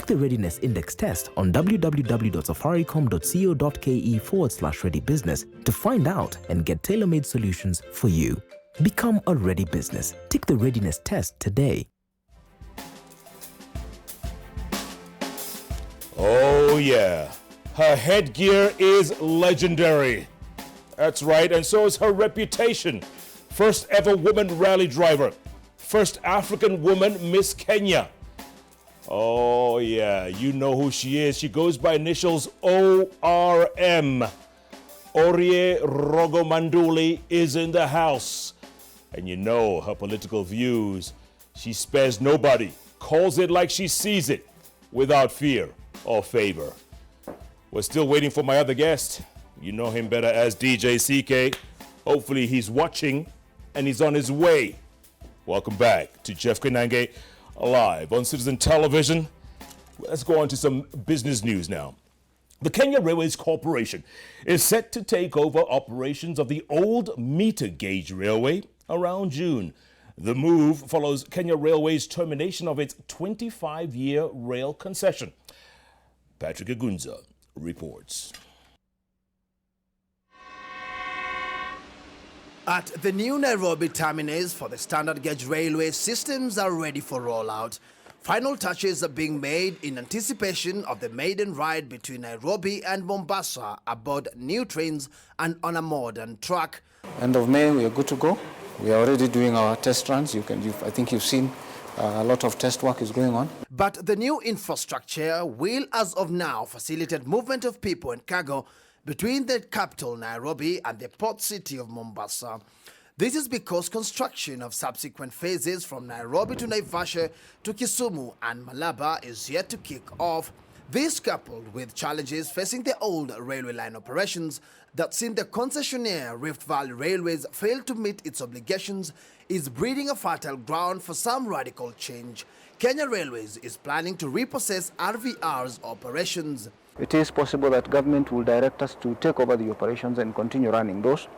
the Readiness Index test on www.safaricom.co.ke/ready business to find out and get tailor-made solutions for you. Become a ready business. Take the Readiness test today. Oh yeah, her headgear is legendary. That's right, and so is her reputation. First ever woman rally driver. First African woman Miss Kenya. Oh yeah, you know who she is. She goes by initials ORM. Orie Rogomanduli is in the house. And you know her political views. She spares nobody, calls it like she sees it, without fear or favor. We're still waiting for my other guest. You know him better as DJ CK. Hopefully he's watching and he's on his way. Welcome back to Jeff Koinange live on Citizen Television. Let's go on to some business news now. The Kenya Railways Corporation is set to take over operations of the old meter gauge railway around June. The move follows Kenya Railways' termination of its 25-year rail concession. Patrick Agunza reports. At the new Nairobi terminus for the standard gauge railway, systems are ready for rollout. Final touches are being made in anticipation of the maiden ride between Nairobi and Mombasa aboard new trains and on a modern track. End of May, we are good to go. We are already doing our test runs. I think you've seen a lot of test work is going on. But the new infrastructure will, as of now, facilitate movement of people and cargo between the capital, Nairobi, and the port city of Mombasa. This is because construction of subsequent phases from Nairobi to Naivasha to Kisumu and Malaba is yet to kick off. This, coupled with challenges facing the old railway line operations that seen the concessionaire Rift Valley Railways fail to meet its obligations, is breeding a fertile ground for some radical change. Kenya Railways is planning to repossess RVR's operations. It is possible that government will direct us to take over the operations and continue running those.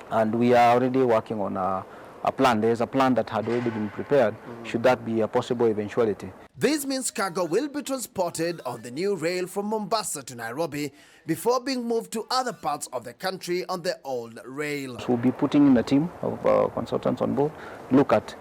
And we are already working on a plan. There is a plan that had already been prepared, should that be a possible eventuality. This means cargo will be transported on the new rail from Mombasa to Nairobi before being moved to other parts of the country on the old rail. So we'll be putting in a team of consultants on board, look at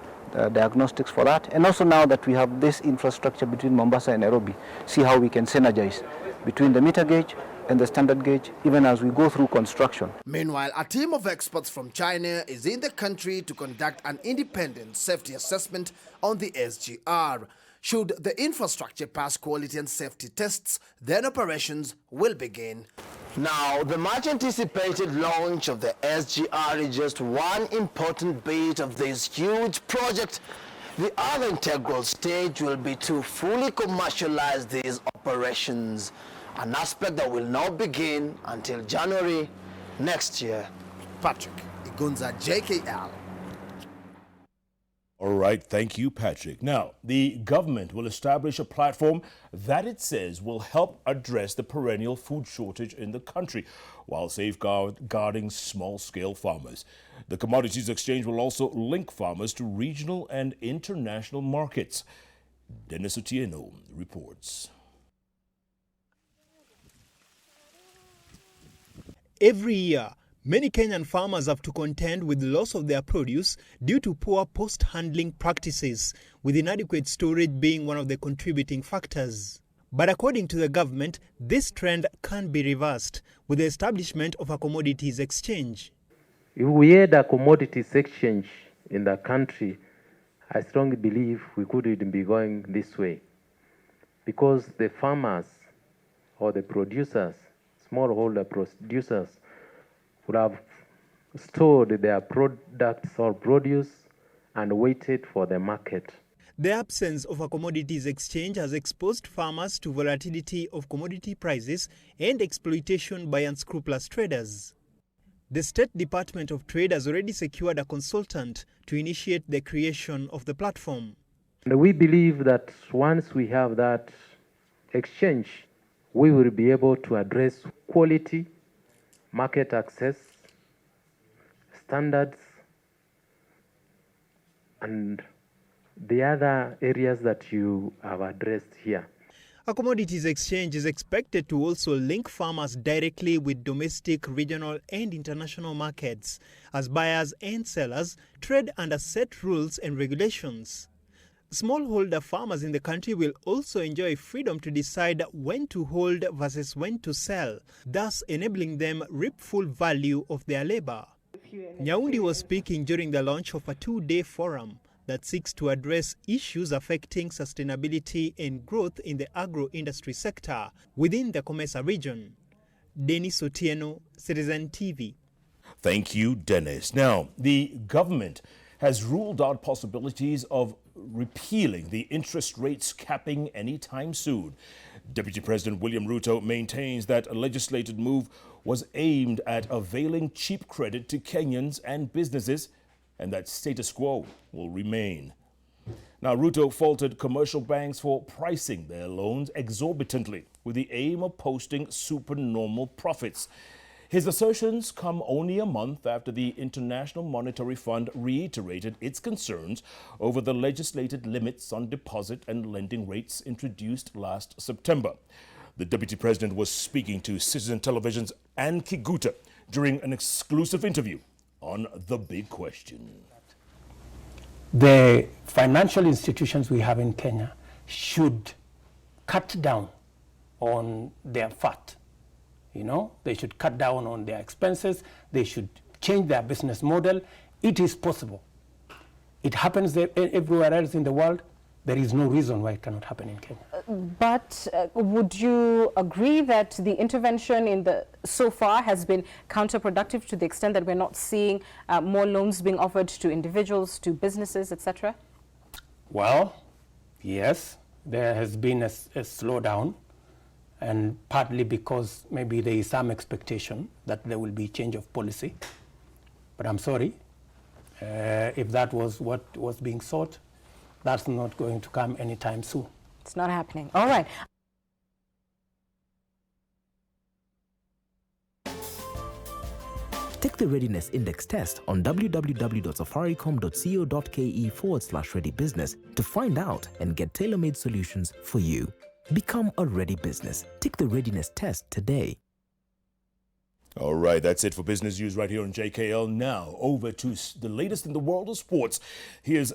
diagnostics for that. And also now that we have this infrastructure between Mombasa and Nairobi, see how we can synergize between the meter gauge and the standard gauge, even as we go through construction. Meanwhile, a team of experts from China is in the country to conduct an independent safety assessment on the SGR. Should the infrastructure pass quality and safety tests, then operations will begin. Now, the much anticipated launch of the SGR is just one important bit of this huge project. The other integral stage will be to fully commercialize these operations, an aspect that will not begin until January next year. Patrick Igunza, JKL. All right, thank you, Patrick. Now, the government will establish a platform that it says will help address the perennial food shortage in the country while safeguarding small-scale farmers. The Commodities Exchange will also link farmers to regional and international markets. Dennis Otieno reports. Every year, many Kenyan farmers have to contend with loss of their produce due to poor post-handling practices, with inadequate storage being one of the contributing factors. But according to the government, this trend can be reversed with the establishment of a commodities exchange. If we had a commodities exchange in the country, I strongly believe we couldn't be going this way, because the farmers or the producers, smallholder producers, would have stored their products or produce and waited for the market. The absence of a commodities exchange has exposed farmers to volatility of commodity prices and exploitation by unscrupulous traders. The State Department of Trade has already secured a consultant to initiate the creation of the platform. And we believe that once we have that exchange, we will be able to address quality, market access, standards, and the other areas that you have addressed here. A commodities exchange is expected to also link farmers directly with domestic, regional and international markets as buyers and sellers trade under set rules and regulations. Smallholder farmers in the country will also enjoy freedom to decide when to hold versus when to sell, thus enabling them reap full value of their labor. Nyaundi was speaking during the launch of a two-day forum that seeks to address issues affecting sustainability and growth in the agro-industry sector within the Comesa region. Dennis Otieno, Citizen TV. Thank you, Dennis. Now, the government has ruled out possibilities of repealing the interest rates capping anytime soon. Deputy President William Ruto maintains that a legislated move was aimed at availing cheap credit to Kenyans and businesses, and that status quo will remain. Now, Ruto faulted commercial banks for pricing their loans exorbitantly with the aim of posting supernormal profits. His assertions come only a month after the International Monetary Fund reiterated its concerns over the legislated limits on deposit and lending rates introduced last September. The Deputy President was speaking to Citizen Television's Ann Kiguta during an exclusive interview on The Big Question. The financial institutions we have in Kenya should cut down on their fat. You know, they should cut down on their expenses. They should change their business model. It is possible. It happens there, everywhere else in the world. There is no reason why it cannot happen in Kenya. But would you agree that the intervention so far has been counterproductive to the extent that we're not seeing more loans being offered to individuals, to businesses, etc.? Well, yes, there has been a slowdown, and partly because maybe there is some expectation that there will be change of policy. But I'm sorry, if that was what was being sought, that's not going to come anytime soon. It's not happening. All right. Take the Readiness Index test on www.safaricom.co.ke/readybusiness to find out and get tailor-made solutions for you. Become a ready business. Take the Readiness test today. All right, that's it for business news right here on JKL. Now, over to the latest in the world of sports. Here's